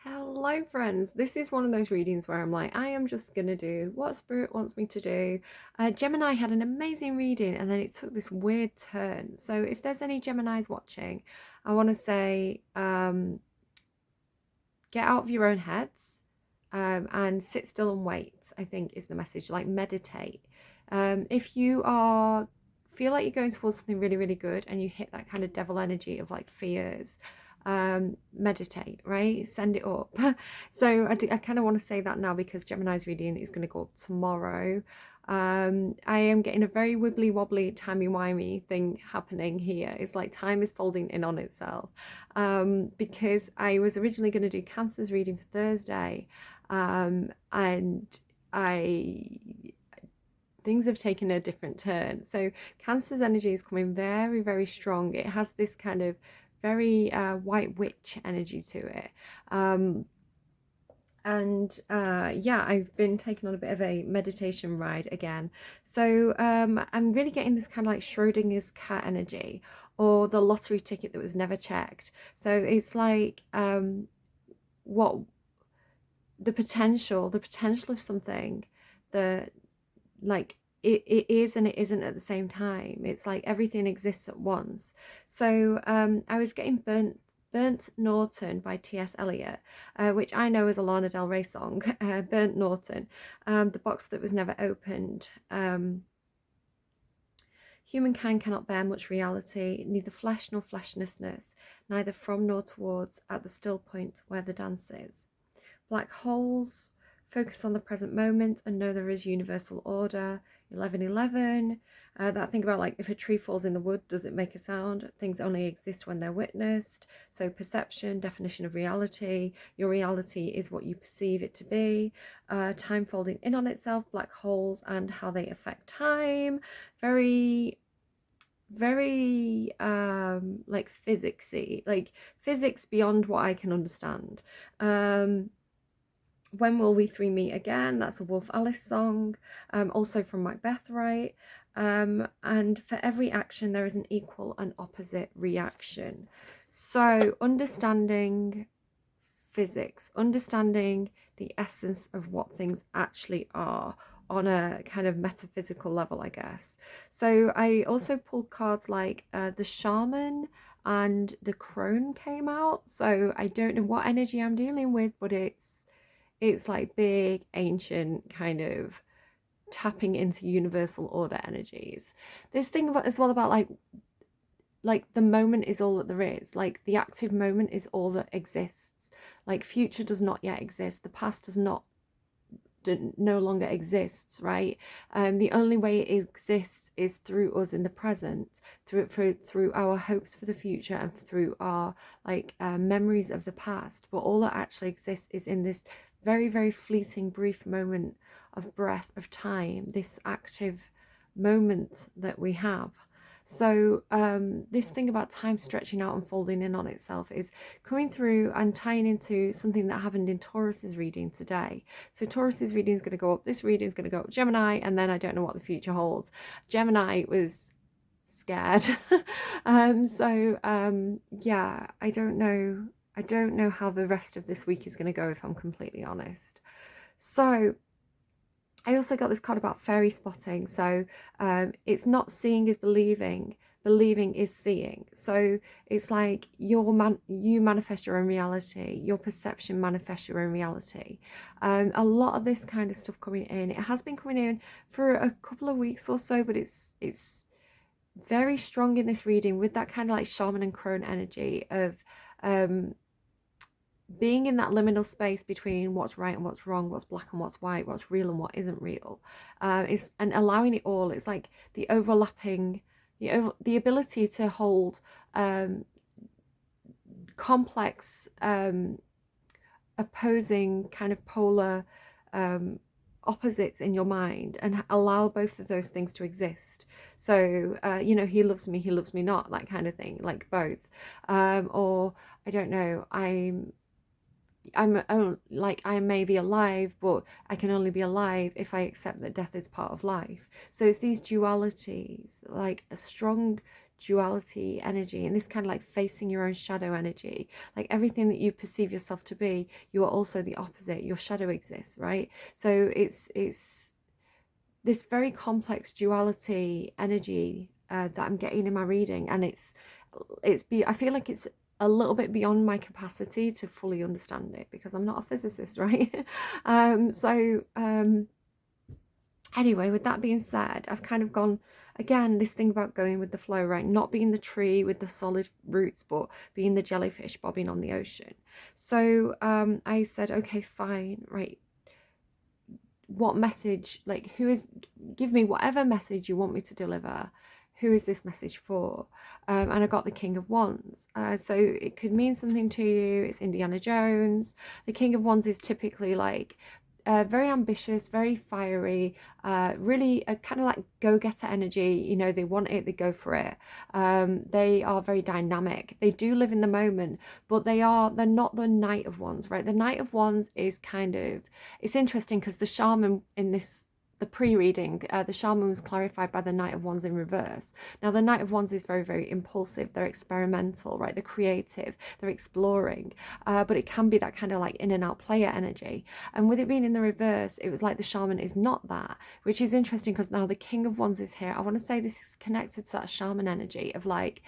Hello, friends. This is one of those readings where I'm like, I am just going to do what Spirit wants me to do. Gemini had an amazing reading and then it took this weird turn. So, if there's any Geminis watching, I want to say get out of your own heads and sit still and wait, I think is the message. Like, meditate. If you feel like you're going towards something really, really good and you hit that kind of devil energy of like fears, meditate, right? Send it up. So I kind of want to say that now because Gemini's reading is going to go up tomorrow. I am getting a very wibbly wobbly timey-wimey thing happening here. It's like time is folding in on itself, because I was originally going to do Cancer's reading for Thursday, and things have taken a different turn. So Cancer's energy is coming very, very strong. It has this kind of very white witch energy to it. Yeah, I've been taking on a bit of a meditation ride again. So I'm really getting this kind of like Schrodinger's cat energy, or the lottery ticket that was never checked. So it's like what the potential of something that like it is and it isn't at the same time. It's like everything exists at once. So I was getting Burnt Norton by T.S. Eliot, which I know is a Lana Del Rey song. Burnt Norton, the box that was never opened. Humankind cannot bear much reality, neither flesh nor fleshlessness, neither from nor towards, at the still point where the dance is. Black holes focus on the present moment and know there is universal order. 11:11. That thing about like if a tree falls in the wood, does it make a sound? Things only exist when they're witnessed. So perception, definition of reality. Your reality is what you perceive it to be. Time folding in on itself, black holes and how they affect time. Very like physicsy, like physics beyond what I can understand. When Will We Three Meet Again? That's a Wolf Alice song, also from Macbeth, right? And for every action, there is an equal and opposite reaction. So understanding physics, understanding the essence of what things actually are on a kind of metaphysical level, I guess. So I also pulled cards like the Shaman and the Crone came out. So I don't know what energy I'm dealing with, but it's like big, ancient, kind of tapping into universal order energies. This thing about as well about like the moment is all that there is. Like the active moment is all that exists. Like future does not yet exist. The past does not no longer exists, right? The only way it exists is through us in the present, through our hopes for the future and through our like memories of the past. But all that actually exists is in this very, very fleeting, brief moment of breath of time, this active moment that we have. So this thing about time stretching out and folding in on itself is coming through and tying into something that happened in Taurus's reading today. So Taurus's reading is going to go up, this reading is going to go up Gemini, and then I don't know what the future holds. Gemini was scared. Yeah, I don't know how the rest of this week is going to go, if I'm completely honest. So I also got this card about fairy spotting. So it's not seeing is believing, believing is seeing. So it's like you manifest your own reality, your perception manifests your own reality. A lot of this kind of stuff coming in. It has been coming in for a couple of weeks or so, but it's very strong in this reading with that kind of like shaman and crone energy of being in that liminal space between what's right and what's wrong, what's black and what's white, what's real and what isn't real, and allowing it all. It's like the overlapping, the ability to hold complex, opposing kind of polar opposites in your mind and allow both of those things to exist. So he loves me not, that kind of thing, like both. Or I don't know, I may be alive, but I can only be alive if I accept that death is part of life. So it's these dualities, like a strong duality energy, and this kind of like facing your own shadow energy. Like everything that you perceive yourself to be, you are also the opposite. Your shadow exists, right? So it's this very complex duality energy that I'm getting in my reading, and I feel like it's a little bit beyond my capacity to fully understand it because I'm not a physicist, right? Anyway, with that being said, I've kind of gone, again, this thing about going with the flow, right? Not being the tree with the solid roots, but being the jellyfish bobbing on the ocean. So I said, okay, fine, right? What message, like, give me whatever message you want me to deliver. Who is this message for? And I got the King of Wands. So it could mean something to you. It's Indiana Jones. The King of Wands is typically like very ambitious, very fiery, really kind of like go-getter energy. You know, they want it, they go for it. They are very dynamic. They do live in the moment, but they're not the Knight of Wands, right? The Knight of Wands is kind of, it's interesting because the shaman in the pre-reading, the shaman was clarified by the Knight of Wands in reverse. Now, the Knight of Wands is very, very impulsive. They're experimental, right? They're creative. They're exploring. But it can be that kind of like in and out player energy. And with it being in the reverse, it was like the shaman is not that, which is interesting because now the King of Wands is here. I want to say this is connected to that shaman energy of like,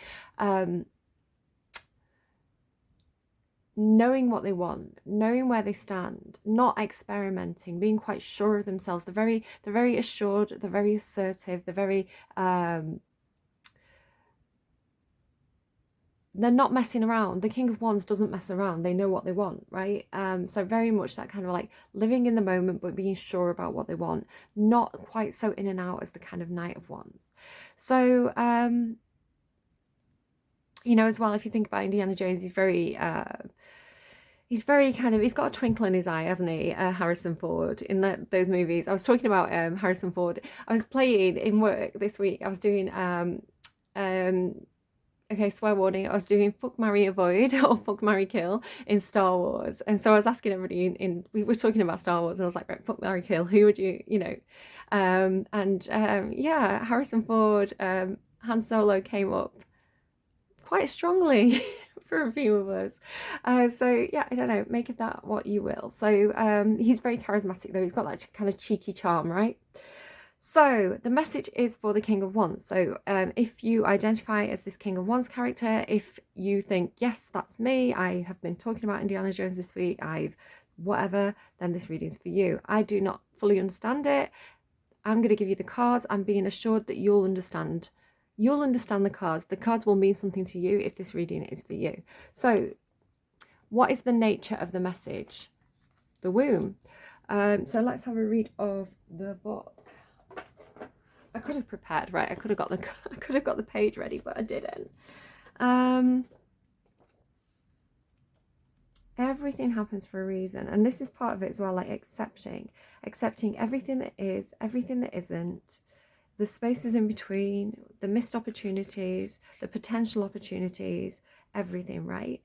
knowing what they want, knowing where they stand, not experimenting, being quite sure of themselves. They're very assured, they're very assertive, they're very they're not messing around. The King of Wands doesn't mess around. They know what they want, right? So very much that kind of like living in the moment, but being sure about what they want, not quite so in and out as the kind of Knight of Wands. So you know, as well, if you think about Indiana Jones, he's very kind of, he's got a twinkle in his eye, hasn't he? Harrison Ford in those movies. I was talking about Harrison Ford. I was playing in work this week. I was doing okay, swear warning, I was doing Fuck, Marry, Avoid or Fuck, Marry, Kill in Star Wars. And so I was asking everybody we were talking about Star Wars, and I was like, right, Fuck, Marry, Kill, who would you know? Yeah, Harrison Ford, Han Solo came up quite strongly for a few of us. So yeah, I don't know, make of that what you will. So he's very charismatic though. He's got that kind of cheeky charm, right? So the message is for the King of Wands. So if you identify as this King of Wands character, if you think, yes, that's me, I have been talking about Indiana Jones this week, whatever, then this reading's for you. I do not fully understand it. I'm going to give you the cards. I'm being assured that you'll understand the cards. The cards will mean something to you if this reading is for you. So what is the nature of the message? The womb. So let's have a read of the book. I could have prepared, right? I could have got the page ready, but I didn't. Everything happens for a reason, and this is part of it as well, like accepting everything that is, everything that isn't, the spaces in between, the missed opportunities, the potential opportunities, everything, right?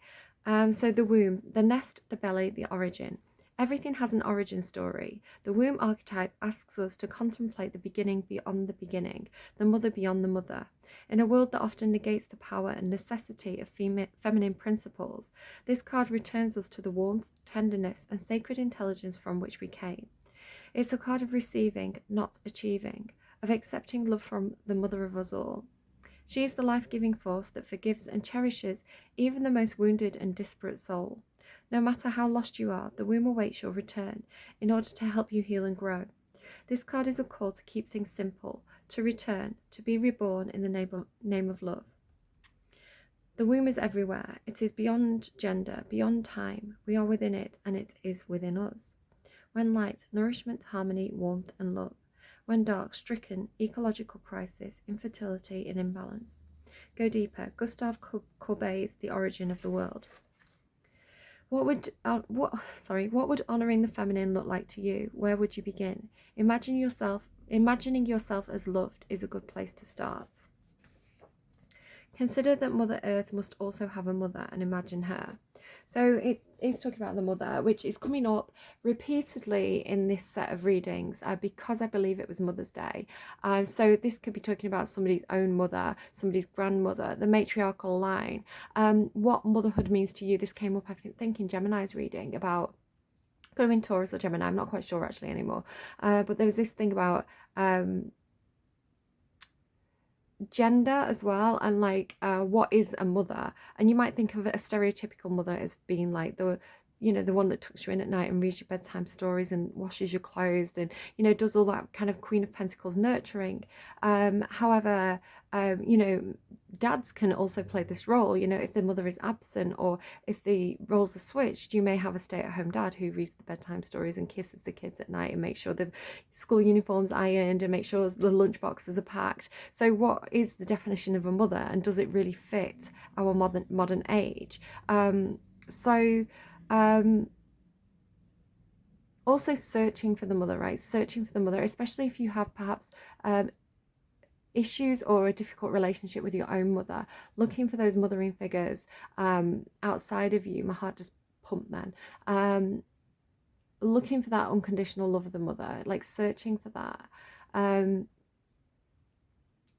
So the womb, the nest, the belly, the origin. Everything has an origin story. The womb archetype asks us to contemplate the beginning beyond the beginning, the mother beyond the mother. In a world that often negates the power and necessity of feminine principles, this card returns us to the warmth, tenderness, and sacred intelligence from which we came. It's a card of receiving, not achieving, of accepting love from the mother of us all. She is the life-giving force that forgives and cherishes even the most wounded and disparate soul. No matter how lost you are, the womb awaits your return in order to help you heal and grow. This card is a call to keep things simple, to return, to be reborn in the name of love. The womb is everywhere. It is beyond gender, beyond time. We are within it, and it is within us. When light, nourishment, harmony, warmth, and love. When dark, stricken, ecological crisis, infertility, and imbalance. Go deeper. Gustave Courbet's The Origin of the World. What would honouring the feminine look like to you? Where would you begin? Imagining yourself as loved is a good place to start. Consider that Mother Earth must also have a mother, and imagine her. So it is talking about the mother, which is coming up repeatedly in this set of readings because I believe it was Mother's Day. So this could be talking about somebody's own mother, somebody's grandmother, the matriarchal line. What motherhood means to you. This came up, I think, in Gemini's reading about, could have been Taurus or Gemini, I'm not quite sure actually anymore. But there was this thing about gender as well, and like what is a mother, and you might think of a stereotypical mother as being like the, you know, the one that tucks you in at night and reads your bedtime stories and washes your clothes and, you know, does all that kind of Queen of Pentacles nurturing. However, you know, dads can also play this role. You know, if the mother is absent or if the roles are switched, you may have a stay-at-home dad who reads the bedtime stories and kisses the kids at night and makes sure the school uniforms ironed and make sure the lunch boxes are packed. So what is the definition of a mother, and does it really fit our modern age? Also searching for the mother, right? Searching for the mother, especially if you have perhaps issues or a difficult relationship with your own mother, looking for those mothering figures outside of you. My heart just pumped then. Looking for that unconditional love of the mother, like searching for that.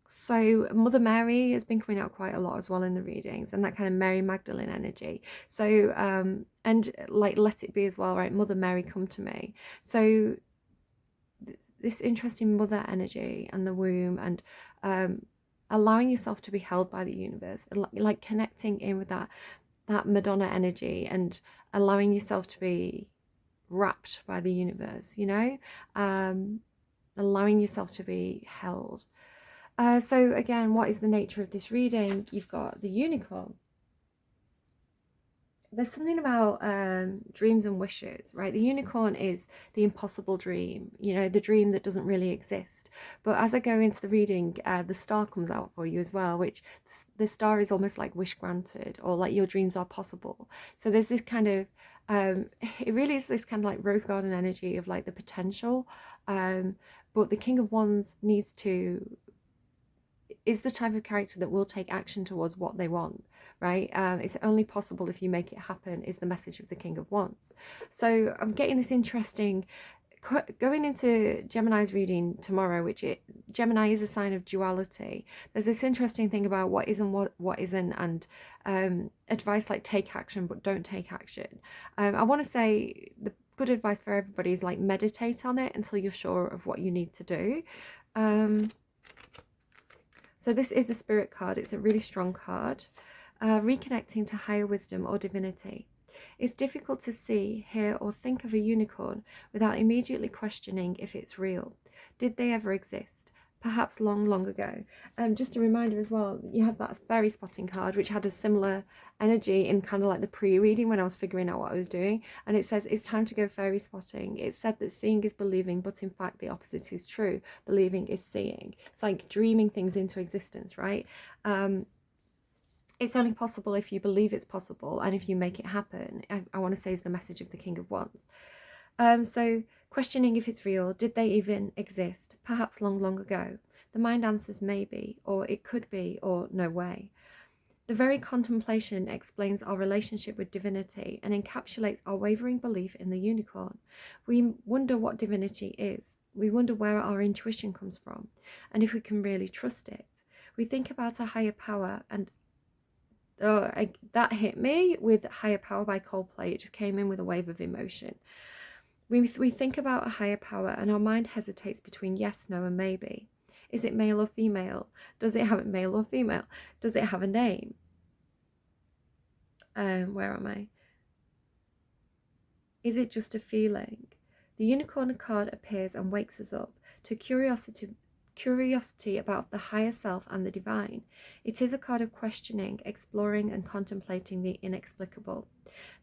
So Mother Mary has been coming out quite a lot as well in the readings, and that kind of Mary Magdalene energy. So and like let it be as well, right? Mother Mary, come to me. So this interesting mother energy and the womb, and allowing yourself to be held by the universe, like connecting in with that Madonna energy and allowing yourself to be wrapped by the universe, you know, allowing yourself to be held. So again, what is the nature of this reading? You've got the unicorn. There's something about dreams and wishes, right? The unicorn is the impossible dream, you know, the dream that doesn't really exist. But as I go into the reading, the star comes out for you as well, which the star is almost like wish granted, or like your dreams are possible. So there's this kind of, it really is this kind of like rose garden energy of like the potential. But the King of Wands is the type of character that will take action towards what they want, right? It's only possible if you make it happen, is the message of the King of Wands. So I'm getting this interesting, going into Gemini's reading tomorrow, Gemini is a sign of duality. There's this interesting thing about what is and what isn't, and advice like take action but don't take action. I want to say the good advice for everybody is like meditate on it until you're sure of what you need to do. So this is a spirit card. It's a really strong card. Reconnecting to higher wisdom or divinity. It's difficult to see, hear, or think of a unicorn without immediately questioning if it's real. Did they ever exist? Perhaps long, long ago. Just a reminder as well, you had that fairy spotting card, which had a similar energy in kind of like the pre-reading when I was figuring out what I was doing. And it says, it's time to go fairy spotting. It's said that seeing is believing, but in fact the opposite is true. Believing is seeing. It's like dreaming things into existence, right? It's only possible if you believe it's possible and if you make it happen. I want to say is the message of the King of Wands. So questioning if it's real, did they even exist? Perhaps long, long ago. The mind answers maybe, or it could be, or no way. The very contemplation explains our relationship with divinity and encapsulates our wavering belief in the unicorn. We wonder what divinity is. We wonder where our intuition comes from, and if we can really trust it. We think about a higher power, and that hit me with Higher Power by Coldplay. It just came in with a wave of emotion. We think about a higher power and our mind hesitates between yes, no, and maybe. Is it male or female? Does it have a male or female? Does it have a name? Where am I? Is it just a feeling? The unicorn card appears and wakes us up to curiosity about the higher self and the divine. It is a card of questioning, exploring, and contemplating the inexplicable.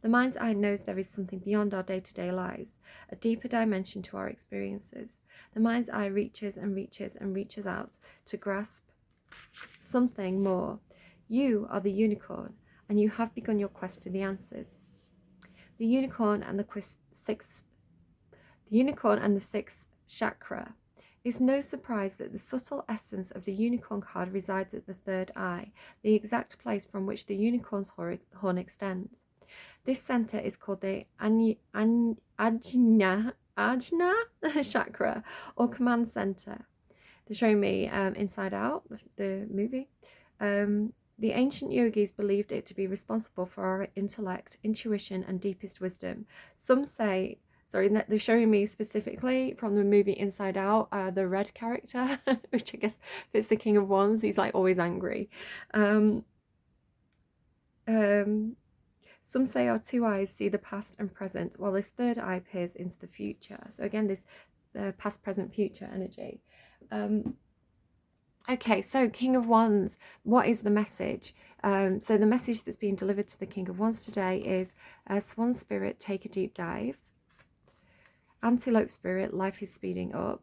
The mind's eye knows there is something beyond our day-to-day lives, a deeper dimension to our experiences. The mind's eye reaches and reaches and reaches out to grasp something more. You are the unicorn, and you have begun your quest for the answers. The unicorn and the sixth chakra. It's no surprise that the subtle essence of the unicorn card resides at the third eye, the exact place from which the unicorn's horn extends. This center is called the Ajna chakra, or command center. They're showing me Inside Out, the movie. The ancient yogis believed it to be responsible for our intellect, intuition, and deepest wisdom. Some say, sorry, they're showing me specifically from the movie Inside Out, the red character, which I guess fits the King of Wands. He's like always angry. Some say our two eyes see the past and present, while this third eye peers into the future. So again, this past, present, future energy. Okay, so King of Wands, what is the message? So the message that's being delivered to the King of Wands today is Swan Spirit, take a deep dive. Antelope Spirit, life is speeding up.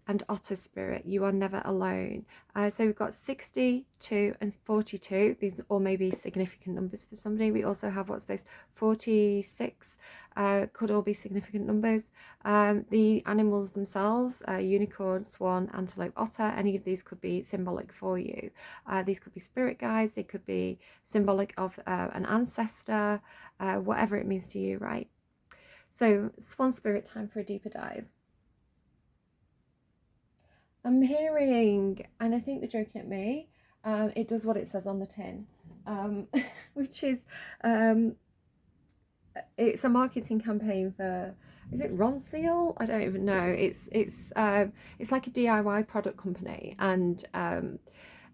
And Otter Spirit, you are never alone. So we've got 62 and 42. These all may be significant numbers for somebody. We also have, what's this, 46. Could all be significant numbers. The animals themselves, unicorn, swan, antelope, otter, any of these could be symbolic for you. These could be spirit guides. They could be symbolic of an ancestor, whatever it means to you, right? So Swan Spirit, time for a deeper dive. I'm hearing, and I think they're joking at me, it does what it says on the tin, which is, it's a marketing campaign for, is it Ron Seal? I don't even know. It's like a DIY product company, and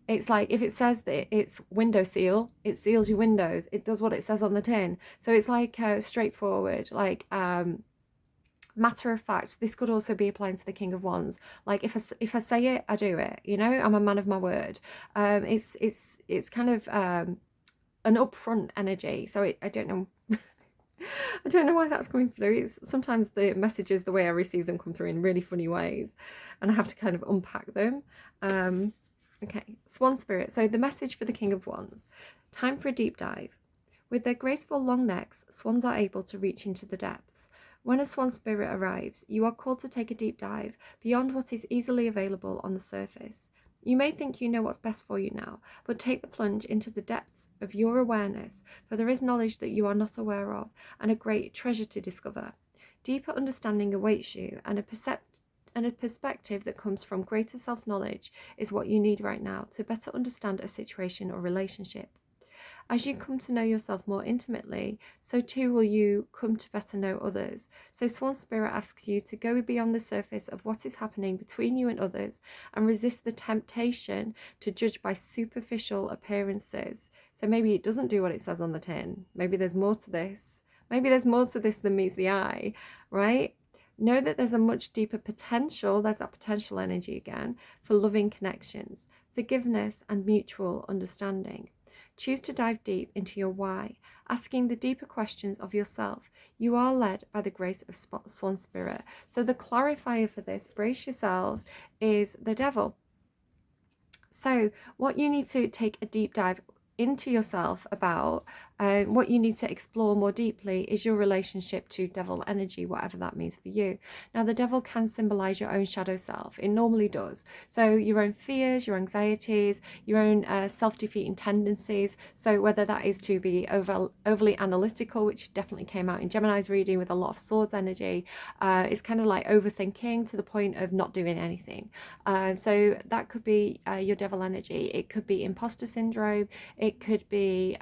it's like, if it says that it's window seal, it seals your windows. It does what it says on the tin. So it's like straightforward, like matter of fact. This could also be applying to the King of Wands. Like if I say it, I do it. You know, I'm a man of my word. It's kind of an upfront energy. So I don't know. I don't know why that's coming through. It's sometimes the messages, the way I receive them, come through in really funny ways, and I have to kind of unpack them. Okay, Swan Spirit. So the message for the King of Wands: time for a deep dive. With their graceful long necks, swans are able to reach into the depths. When a Swan Spirit arrives, you are called to take a deep dive beyond what is easily available on the surface. You may think you know what's best for you now, but take the plunge into the depths of your awareness, for there is knowledge that you are not aware of, and a great treasure to discover. Deeper understanding awaits you, and a perspective that comes from greater self-knowledge is what you need right now to better understand a situation or relationship. As you come to know yourself more intimately, so too will you come to better know others. So Swan Spirit asks you to go beyond the surface of what is happening between you and others and resist the temptation to judge by superficial appearances. So maybe it doesn't do what it says on the tin. Maybe there's more to this. Maybe there's more to this than meets the eye, right? Know that there's a much deeper potential, there's that potential energy again, for loving connections, forgiveness, and mutual understanding. Choose to dive deep into your why, asking the deeper questions of yourself. You are led by the grace of Swan Spirit. So the clarifier for this, brace yourselves, is the devil. So what you need to take a deep dive into yourself about, what you need to explore more deeply is your relationship to devil energy, whatever that means for you. Now, the devil can symbolize your own shadow self. It normally does. So your own fears, your anxieties, your own self-defeating tendencies. So whether that is to be overly analytical, which definitely came out in Gemini's reading with a lot of swords energy, it's kind of like overthinking to the point of not doing anything. So that could be your devil energy. It could be imposter syndrome. It could be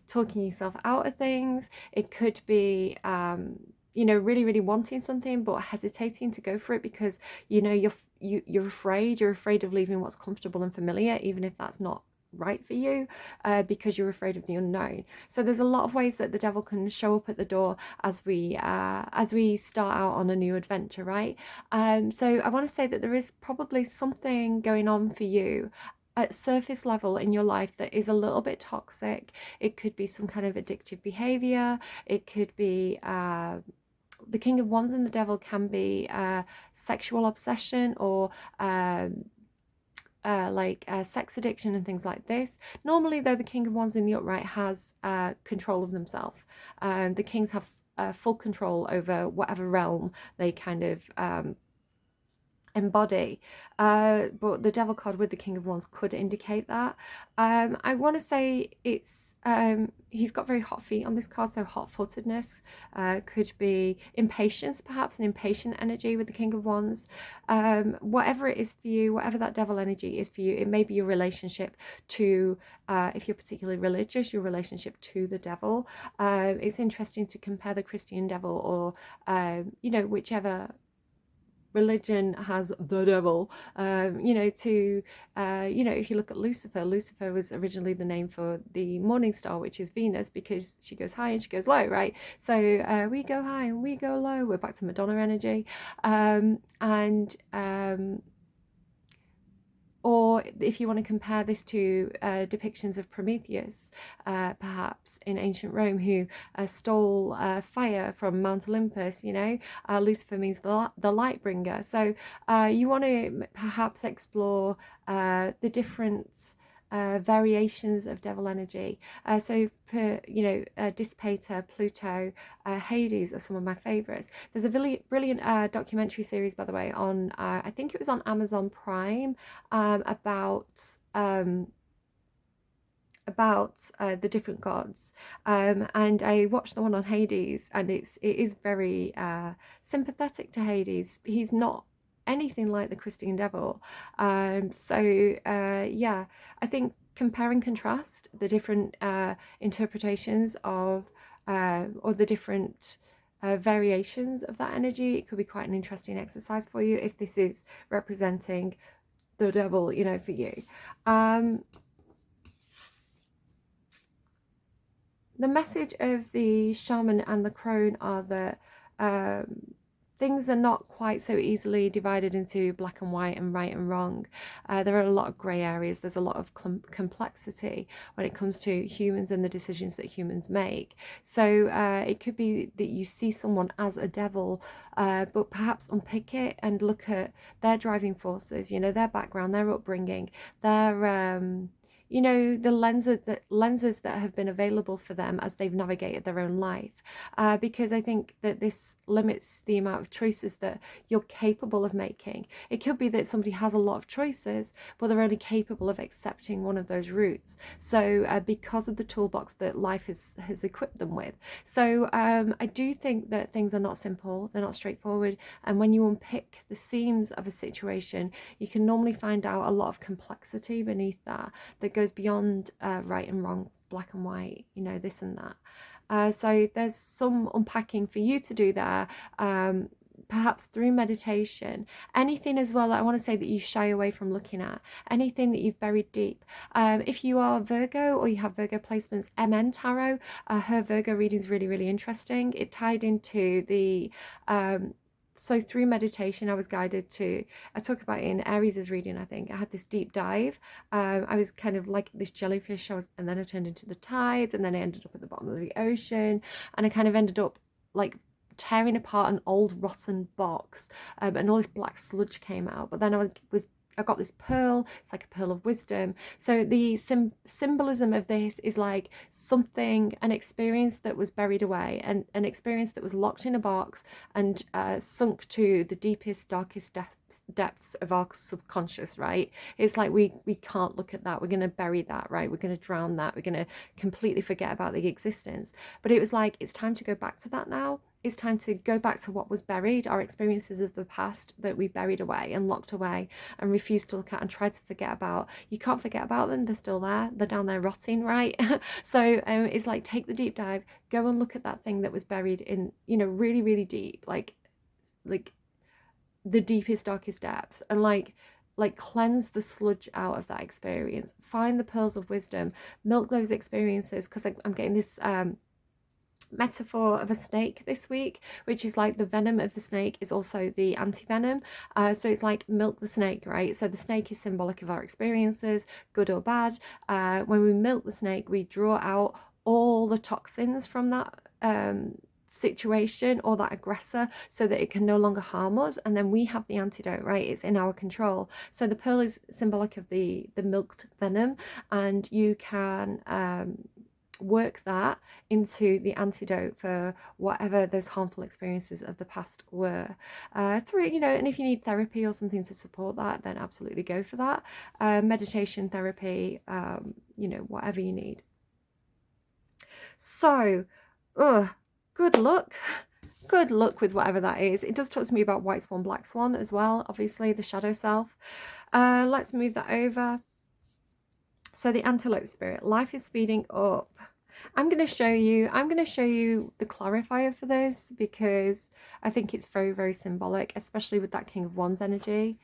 talking yourself out of things. It could be you know, really wanting something but hesitating to go for it because you know you're afraid of leaving what's comfortable and familiar, even if that's not right for you, because you're afraid of the unknown. So there's a lot of ways that the devil can show up at the door as we start out on a new adventure, right? So I want to say that there is probably something going on for you at surface level in your life that is a little bit toxic. It could be some kind of addictive behavior. It could be the King of Wands and the devil can be sexual obsession or sex addiction and things like this. Normally though, the King of Wands in the upright has control of themselves. The kings have full control over whatever realm they kind of embody, but the devil card with the King of Wands could indicate that. I want to say it's he's got very hot feet on this card, so hot-footedness could be impatience, perhaps an impatient energy with the King of Wands. Whatever it is for you, whatever that devil energy is for you, it may be your relationship to, if you're particularly religious, your relationship to the devil. It's interesting to compare the Christian devil or, whichever religion has the devil, to if you look at Lucifer was originally the name for the morning star, which is Venus, because she goes high and she goes low, right? So we go high and we go low. We're back to Madonna energy. Or if you want to compare this to depictions of Prometheus, perhaps in ancient Rome, who stole fire from Mount Olympus, Lucifer means the light bringer. So you want to perhaps explore the different variations of devil energy. Dissipator, Pluto, Hades are some of my favorites. There's a really brilliant documentary series, by the way, on I think it was on Amazon Prime, about the different gods, and I watched the one on Hades, and it is very sympathetic to Hades. He's not anything like the Christian devil. I think compare and contrast the different interpretations of or the different variations of that energy. It could be quite an interesting exercise for you if this is representing the devil, for you. The message of the shaman and the crone are that things are not quite so easily divided into black and white and right and wrong. There are a lot of grey areas. There's a lot of complexity when it comes to humans and the decisions that humans make. So it could be that you see someone as a devil, but perhaps unpick it and look at their driving forces, their background, their upbringing, their the lenses that have been available for them as they've navigated their own life, because I think that this limits the amount of choices that you're capable of making. It could be that somebody has a lot of choices, but they're only capable of accepting one of those routes, so because of the toolbox that life has equipped them with. So I do think that things are not simple, they're not straightforward, and when you unpick the seams of a situation, you can normally find out a lot of complexity beneath that goes beyond right and wrong, black and white, this and that. So there's some unpacking for you to do there, perhaps through meditation. Anything as well that I want to say that you shy away from looking at, anything that you've buried deep. If you are Virgo or you have Virgo placements, MN Tarot, her Virgo reading is really interesting. It tied into the so through meditation, I was guided to, I talk about it in Aries' reading, I think. I had this deep dive. I was kind of like this jellyfish, and then I turned into the tides, and then I ended up at the bottom of the ocean, and I kind of ended up like tearing apart an old rotten box, and all this black sludge came out. But then I got this pearl. It's like a pearl of wisdom. So the symbolism of this is like an experience that was buried away, and an experience that was locked in a box and sunk to the deepest, darkest depths of our subconscious, right? It's like we can't look at that. We're going to bury that, right? We're going to drown that. We're going to completely forget about the existence. But it was like, it's time to go back to that now. It's time to go back to what was buried, our experiences of the past that we buried away and locked away and refused to look at and tried to forget about. You can't forget about them. They're still there. They're down there rotting, right? So it's like, take the deep dive, go and look at that thing that was buried in, really deep, like the deepest, darkest depths, and like cleanse the sludge out of that experience. Find the pearls of wisdom, milk those experiences, because I'm getting this metaphor of a snake this week, which is like the venom of the snake is also the anti-venom. So it's like milk the snake, right? So the snake is symbolic of our experiences, good or bad. When we milk the snake, we draw out all the toxins from that situation or that aggressor, so that it can no longer harm us, and then we have the antidote, right? It's in our control. So the pearl is symbolic of the milked venom, and you can work that into the antidote for whatever those harmful experiences of the past were, through, and if you need therapy or something to support that, then absolutely go for that. Meditation, therapy, whatever you need. So, good luck. Good luck with whatever that is. It does talk to me about white swan, black swan as well, obviously, the shadow self. Let's move that over. So the Antelope Spirit, life is speeding up. I'm going to show you the clarifier for this, because I think it's very, very symbolic, especially with that King of Wands energy.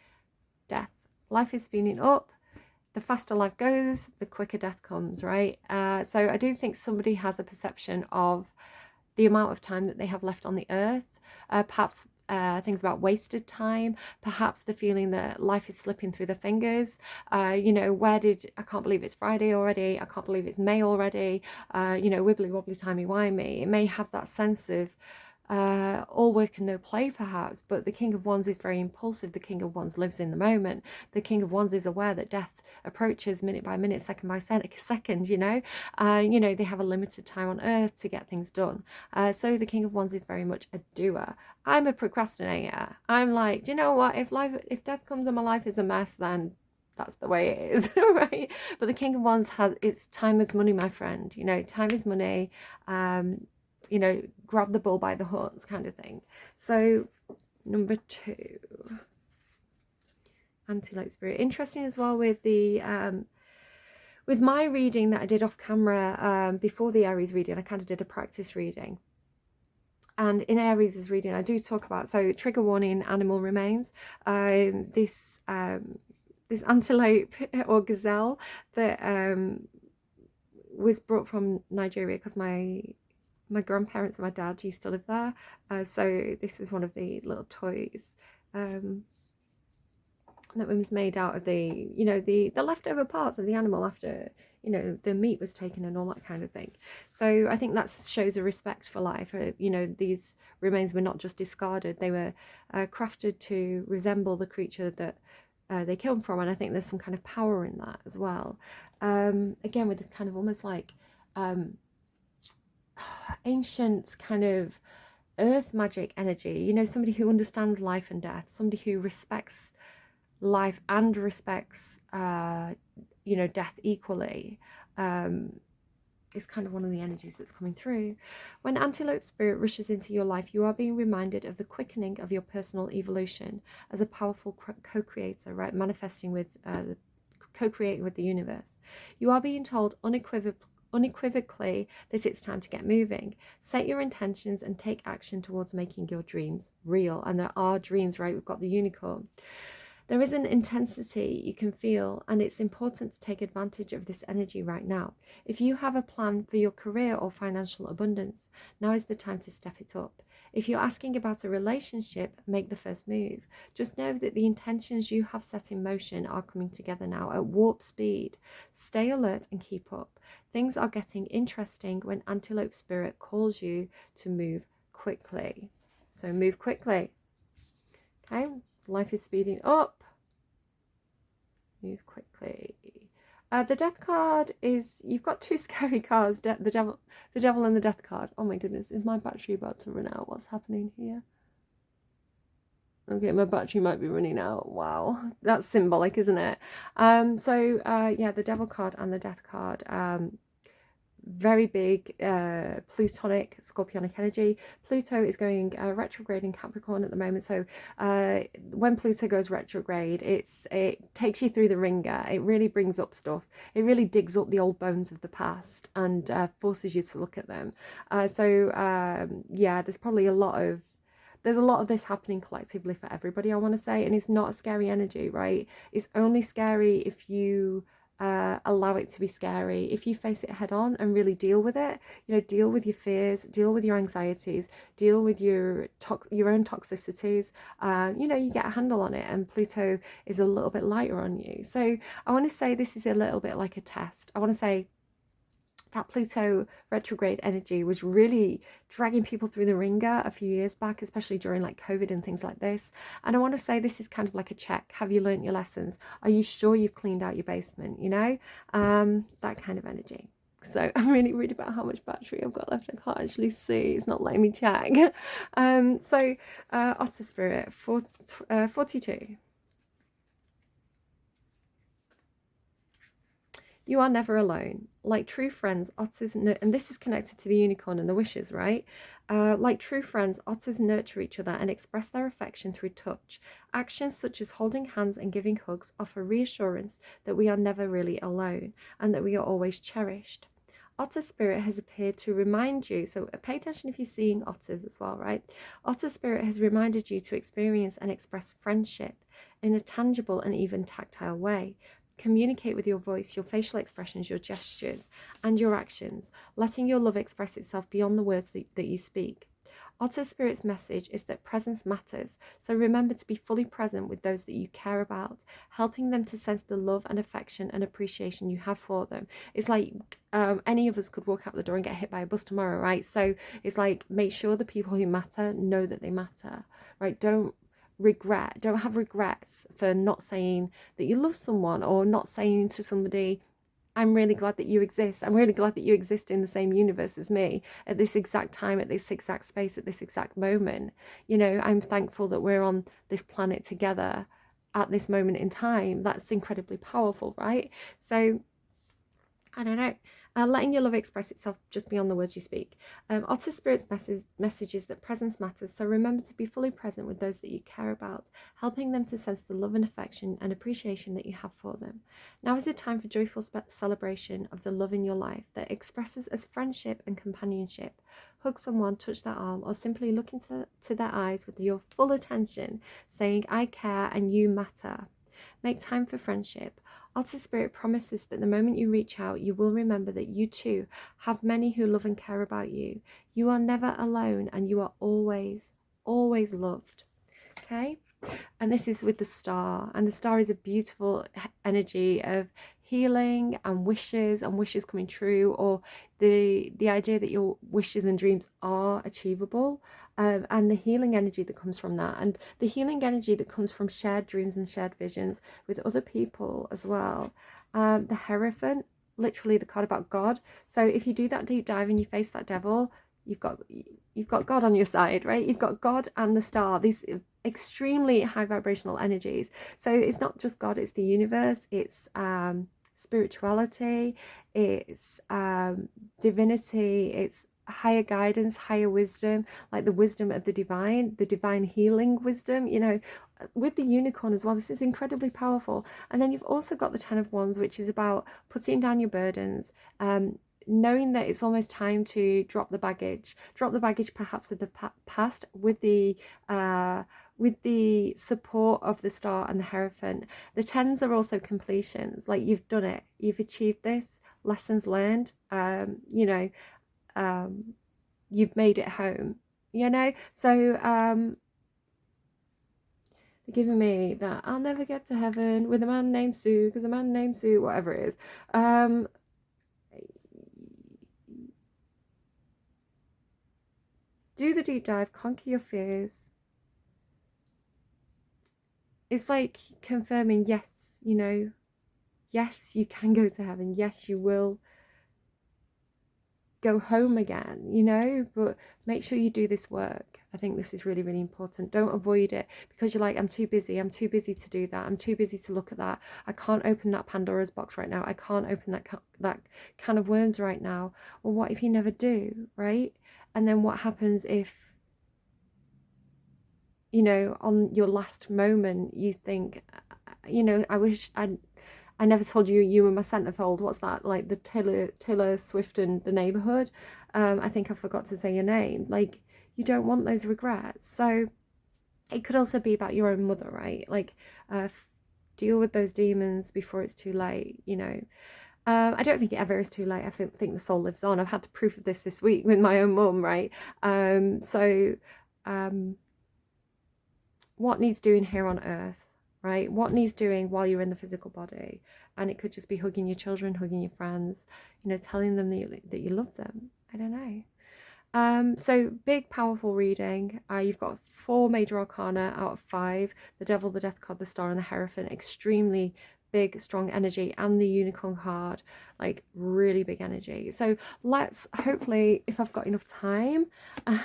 Death. Life is speeding up. The faster life goes, the quicker death comes, right? So I do think somebody has a perception of the amount of time that they have left on the earth, perhaps things about wasted time, perhaps the feeling that life is slipping through the fingers. You know, I can't believe it's Friday already, I can't believe it's May already, you know, wibbly wobbly timey wimey. It may have that sense of all work and no play, perhaps, but the King of Wands is very impulsive. The King of Wands lives in the moment. The King of Wands is aware that death approaches minute by minute, second by second, you know. They have a limited time on earth to get things done. So the King of Wands is very much a doer. I'm a procrastinator. I'm like, do you know what? If death comes and my life is a mess, then that's the way it is, right? But the King of Wands it's time is money, my friend. You know, time is money. You know, grab the bull by the horns kind of thing. So number 2, Antelope Spirit. Interesting as well with the with my reading that I did off camera before the Aries reading. I kind of did a practice reading, and in Aries' reading I do talk about, so trigger warning, animal remains. This antelope or gazelle that was brought from Nigeria, because my grandparents and my dad used to live there, so this was one of the little toys that was made out of the, you know, the leftover parts of the animal after, you know, the meat was taken and all that kind of thing. So I think that shows a respect for life. You know, these remains were not just discarded, they were crafted to resemble the creature that they came from, and I think there's some kind of power in that as well. Again, with kind of almost like ancient kind of earth magic energy, you know, somebody who understands life and death, somebody who respects life and respects you know, death equally, is kind of one of the energies that's coming through. When Antelope Spirit rushes into your life, you are being reminded of the quickening of your personal evolution as a powerful co-creator, right, manifesting with co-creating with the universe. You are being told unequivocally that it's time to get moving. Set your intentions and take action towards making your dreams real. And there are dreams, right? We've got the unicorn. There is an intensity you can feel, and it's important to take advantage of this energy right now. If you have a plan for your career or financial abundance, now is the time to step it up. If you're asking about a relationship, make the first move. Just know that the intentions you have set in motion are coming together now at warp speed. Stay alert and keep up. Things are getting interesting when Antelope Spirit calls you to move quickly. So move quickly. Okay, life is speeding up. Move quickly. The death card is, you've got 2 scary cards, the devil and the death card. Oh my goodness, is my battery about to run out? What's happening here? Okay, my battery might be running out. Wow, that's symbolic, isn't it? Yeah, the devil card and the death card. Very big plutonic scorpionic energy. Pluto is going retrograde in Capricorn at the moment, so when Pluto goes retrograde, it takes you through the ringer. It really brings up stuff. It really digs up the old bones of the past and forces you to look at them. Yeah, there's probably a lot of this happening collectively for everybody, I want to say, and it's not a scary energy, right? It's only scary if you allow it to be scary. If you face it head on and really deal with it, you know, deal with your fears, deal with your anxieties, deal with your own toxicities, you know, you get a handle on it, and Pluto is a little bit lighter on you. So I want to say this is a little bit like a test. I want to say that Pluto retrograde energy was really dragging people through the ringer a few years back, especially during like COVID and things like this. And I want to say this is kind of like a check. Have you learnt your lessons? Are you sure you've cleaned out your basement? You know, that kind of energy. So I'm really worried about how much battery I've got left. I can't actually see. It's not letting me check. Otter Spirit, 42. You are never alone. like true friends, otters, and this is connected to the unicorn and the wishes, right? Like true friends, otters nurture each other and express their affection through touch. Actions such as holding hands and giving hugs offer reassurance that we are never really alone and that we are always cherished. Otter Spirit has appeared to remind you, so pay attention if you're seeing otters as well, right? Otter Spirit has reminded you to experience and express friendship in a tangible and even tactile way. Communicate with your voice, your facial expressions, your gestures, and your actions, letting your love express itself beyond the words that you speak. Otter Spirit's message is that presence matters, so remember to be fully present with those that you care about, helping them to sense the love and affection and appreciation you have for them. It's like any of us could walk out the door and get hit by a bus tomorrow, right? So it's like, make sure the people who matter know that they matter, right? Don't have regrets for not saying that you love someone, or not saying to somebody, I'm really glad that you exist. I'm really glad that you exist in the same universe as me at this exact time, at this exact space, at this exact moment. You know, I'm thankful that we're on this planet together at this moment in time. That's incredibly powerful, right? So, I don't know. Letting your love express itself just beyond the words you speak. Otter Spirit's message is that presence matters, so remember to be fully present with those that you care about, helping them to sense the love and affection and appreciation that you have for them. Now is a time for joyful celebration of the love in your life that expresses as friendship and companionship. Hug someone, touch their arm, or simply look into their eyes with your full attention, saying, I care and you matter. Make time for friendship. Otter Spirit promises that the moment you reach out, you will remember that you too have many who love and care about you. You are never alone and you are always, always loved. Okay? And this is with the star. And the star is a beautiful energy of healing and wishes coming true, or the idea that your wishes and dreams are achievable, and the healing energy that comes from that, and the healing energy that comes from shared dreams and shared visions with other people as well. The Hierophant, literally the card about God. So if you do that deep dive and you face that devil, you've got God on your side, right? You've got God and the star, these extremely high vibrational energies. So it's not just God, it's the universe, it's spirituality, it's divinity, it's higher guidance, higher wisdom, like the wisdom of the divine healing wisdom, you know, with the unicorn as well. This is incredibly powerful. And then you've also got the 10 of Wands, which is about putting down your burdens, knowing that it's almost time to drop the baggage perhaps of the past, with the support of the star and the Hierophant. The 10s are also completions, like you've done it, you've achieved this, lessons learned, you know, you've made it home, you know. So they're giving me that I'll never get to heaven with a man named Sue, because a man named Sue, whatever it is, do the deep dive, conquer your fears. It's like confirming, yes, you know, yes, you can go to heaven. Yes, you will go home again, you know, but make sure you do this work. I think this is really, really important. Don't avoid it because you're like, I'm too busy to do that, I'm too busy to look at that, I can't open that Pandora's box right now, I can't open that can of worms right now. Well, what if you never do, right? And then what happens if, you know, on your last moment you think, you know, I wish I never told you you were my centerfold. What's that? Like the Taylor Swift and the Neighborhood. I think I forgot to say your name. Like, you don't want those regrets. So it could also be about your own mother, right? Like, deal with those demons before it's too late, you know. I don't think it ever is too late. I think the soul lives on. I've had the proof of this week with my own mum, right? What needs doing here on earth? Right? What needs doing while you're in the physical body? And it could just be hugging your children, hugging your friends, you know, telling them that you love them. I don't know. So big, powerful reading. You've got 4 major arcana out of 5. The Devil, the Death card, the Star, and the Hierophant. Extremely big, strong energy. And the Unicorn card, like really big energy. So let's, hopefully, if I've got enough time, the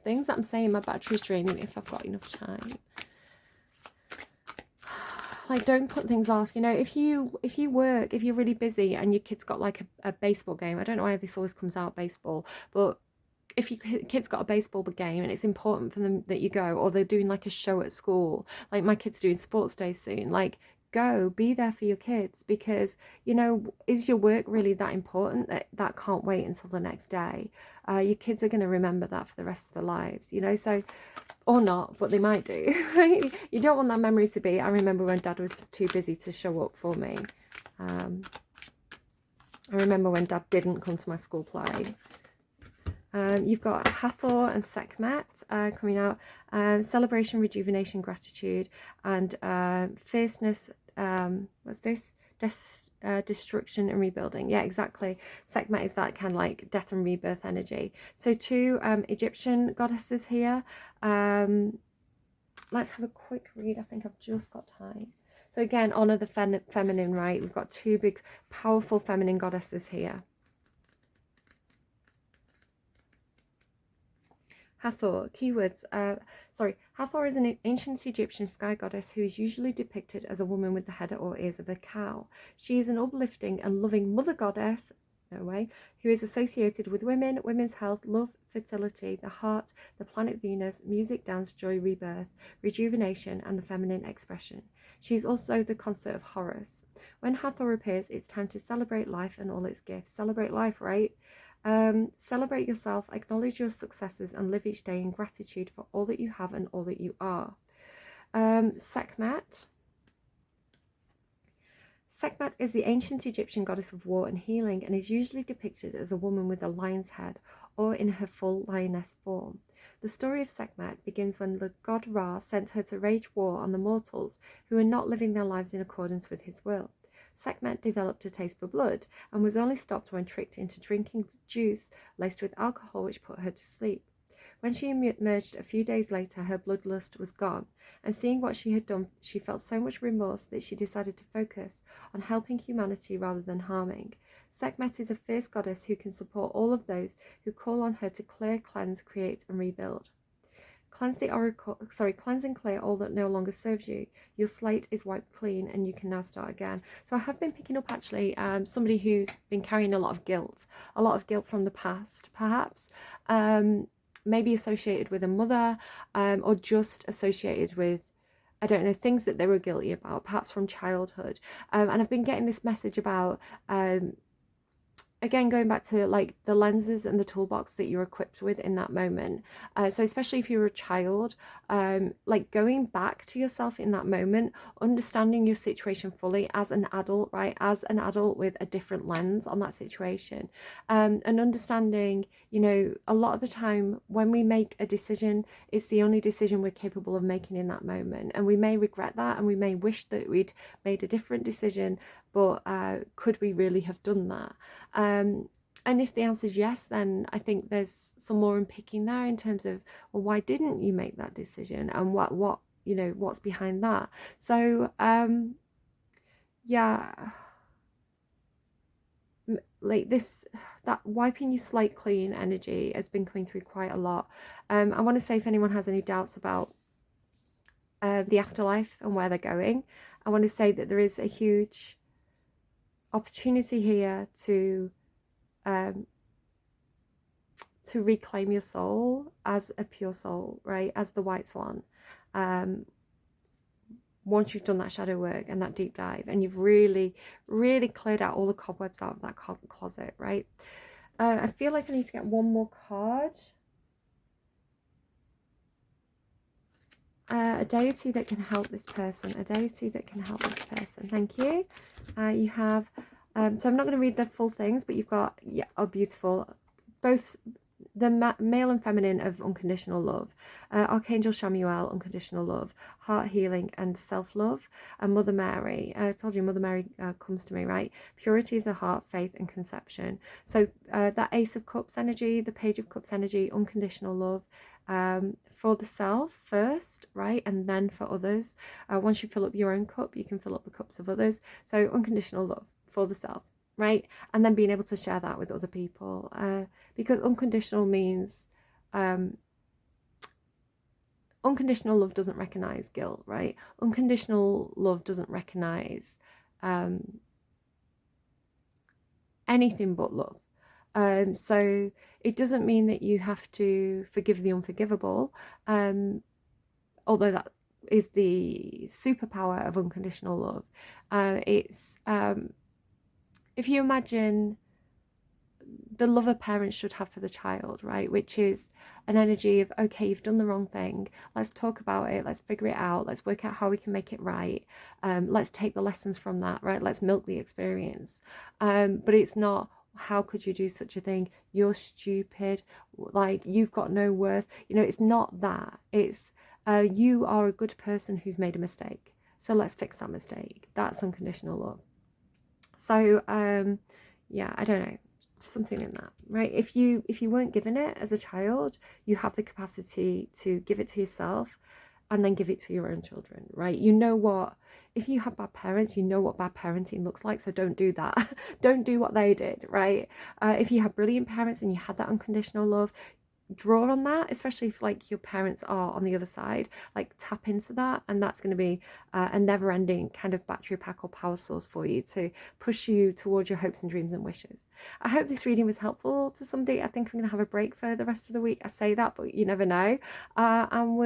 things that I'm saying, my battery's draining, if I've got enough time. like, don't put things off. You know, if you work, if you're really busy and your kid's got like a baseball game, I don't know why this always comes out, baseball, but if your kid's got a baseball game and it's important for them that you go, or they're doing like a show at school, like my kid's doing sports day soon, like, go, be there for your kids, because, you know, is your work really that important that that can't wait until the next day? Your kids are going to remember that for the rest of their lives, you know, so, or not, but they might do, right? You don't want that memory to be, I remember when Dad was too busy to show up for me. I remember when Dad didn't come to my school play. You've got Hathor and Sekhmet coming out. Celebration, rejuvenation, gratitude, and fierceness. What's this? Destruction and rebuilding. Yeah, exactly. Sekhmet is that kind of like death and rebirth energy. So 2 Egyptian goddesses here. Let's have a quick read. I think I've just got time. So again, honor the feminine, right? We've got 2 big, powerful feminine goddesses here. Hathor, keywords. Hathor is an ancient Egyptian sky goddess who is usually depicted as a woman with the head or ears of a cow. She is an uplifting and loving mother goddess, no way, who is associated with women, women's health, love, fertility, the heart, the planet Venus, music, dance, joy, rebirth, rejuvenation, and the feminine expression. She is also the consort of Horus. When Hathor appears, it's time to celebrate life and all its gifts. Celebrate life, right? Celebrate yourself, acknowledge your successes, and live each day in gratitude for all that you have and all that you are. Sekhmet. Sekhmet is the ancient Egyptian goddess of war and healing, and is usually depicted as a woman with a lion's head or in her full lioness form. The story of Sekhmet begins when the god Ra sent her to wage war on the mortals who were not living their lives in accordance with his will. Sekhmet developed a taste for blood and was only stopped when tricked into drinking juice laced with alcohol, which put her to sleep. When she emerged a few days later, her bloodlust was gone, and seeing what she had done, she felt so much remorse that she decided to focus on helping humanity rather than harming. Sekhmet is a fierce goddess who can support all of those who call on her to clear, cleanse, create, and rebuild. Cleanse and clear all that no longer serves you. Your slate is wiped clean and you can now start again. So I have been picking up actually somebody who's been carrying a lot of guilt from the past, perhaps. Maybe associated with a mother, or just associated with, I don't know, things that they were guilty about, perhaps from childhood. And I've been getting this message about again, going back to like the lenses and the toolbox that you're equipped with in that moment. So especially if you're a child, like going back to yourself in that moment, understanding your situation fully as an adult, right? As an adult with a different lens on that situation. And understanding, you know, a lot of the time when we make a decision, it's the only decision we're capable of making in that moment. And we may regret that, and we may wish that we'd made a different decision, but could we really have done that? And if the answer is yes, then I think there's some more unpicking there in terms of, well, why didn't you make that decision, and what you know, what's behind that? So yeah, like this, that wiping your slate clean energy has been coming through quite a lot. I want to say, if anyone has any doubts about the afterlife and where they're going, I want to say that there is a huge opportunity here to reclaim your soul as a pure soul, right? As the white swan. Once you've done that shadow work and that deep dive, and you've really, really cleared out all the cobwebs out of that closet, right? I feel like I need to get one more card. A deity that can help this person. A deity that can help this person. Thank you. You have... so I'm not going to read the full things, but you've got, yeah, oh, beautiful, both the male and feminine of unconditional love. Archangel Chamuel, unconditional love, heart healing and self-love. And Mother Mary, I told you Mother Mary comes to me, right? Purity of the heart, faith and conception. So that Ace of Cups energy, the Page of Cups energy, unconditional love, for the self first, right? And then for others. Once you fill up your own cup, you can fill up the cups of others. So unconditional love for the self, right? And then being able to share that with other people, because unconditional means unconditional love doesn't recognize guilt, right? Unconditional love doesn't recognize anything but love. So it doesn't mean that you have to forgive the unforgivable, although that is the superpower of unconditional love. It's if you imagine the love a parent should have for the child, right, which is an energy of, okay, you've done the wrong thing, let's talk about it, let's figure it out, let's work out how we can make it right, let's take the lessons from that, right, let's milk the experience. But it's not, how could you do such a thing, you're stupid, like you've got no worth, you know, it's not that. It's you are a good person who's made a mistake, so let's fix that mistake. That's unconditional love. So yeah, I don't know, something in that, right? If you weren't given it as a child, you have the capacity to give it to yourself and then give it to your own children, right? You know what, if you have bad parents, you know what bad parenting looks like, so don't do that. Don't do what they did, right? If you have brilliant parents and you had that unconditional love, draw on that, especially if like your parents are on the other side, like tap into that, and that's going to be a never-ending kind of battery pack or power source for you to push you towards your hopes and dreams and wishes. I hope this reading was helpful to somebody. I think I'm going to have a break for the rest of the week. I say that, but you never know. And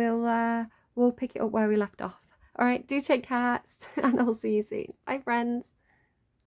we'll pick it up where we left off. All right, do take care, and I'll see you soon. Bye, friends.